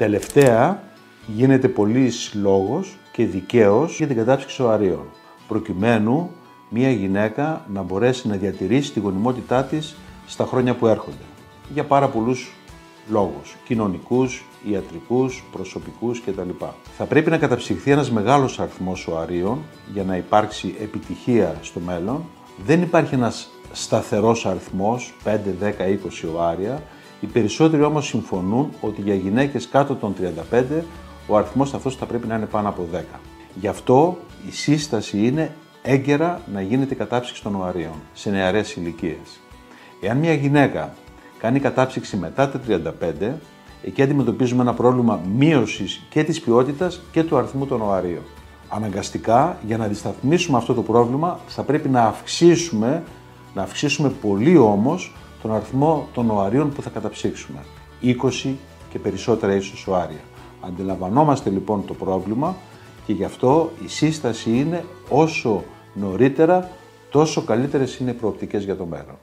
Τελευταία, γίνεται πολύς λόγος και δικαίως για την κατάψυξη οαρίων, προκειμένου μία γυναίκα να μπορέσει να διατηρήσει τη γονιμότητά της στα χρόνια που έρχονται. Για πάρα πολλούς λόγους, κοινωνικούς, ιατρικούς, προσωπικούς κτλ. Θα πρέπει να καταψυχθεί ένας μεγάλος αριθμός οαρίων για να υπάρξει επιτυχία στο μέλλον. Δεν υπάρχει ένας σταθερός αριθμός, 5, 10, 20 οάρια. Οι περισσότεροι όμως συμφωνούν ότι για γυναίκες κάτω των 35 ο αριθμός αυτός θα πρέπει να είναι πάνω από 10. Γι' αυτό η σύσταση είναι έγκαιρα να γίνεται η κατάψυξη των οαρίων σε νεαρές ηλικίες. Εάν μια γυναίκα κάνει κατάψυξη μετά τα 35, εκεί αντιμετωπίζουμε ένα πρόβλημα μείωσης και της ποιότητας και του αριθμού των οαρίων. Αναγκαστικά, για να αντισταθμίσουμε αυτό το πρόβλημα, θα πρέπει να αυξήσουμε πολύ όμως τον αριθμό των οαρίων που θα καταψύξουμε. 20 και περισσότερα ίσως οάρια. Αντιλαμβανόμαστε λοιπόν το πρόβλημα και γι' αυτό η σύσταση είναι όσο νωρίτερα, τόσο καλύτερες είναι οι προοπτικές για το μέλλον.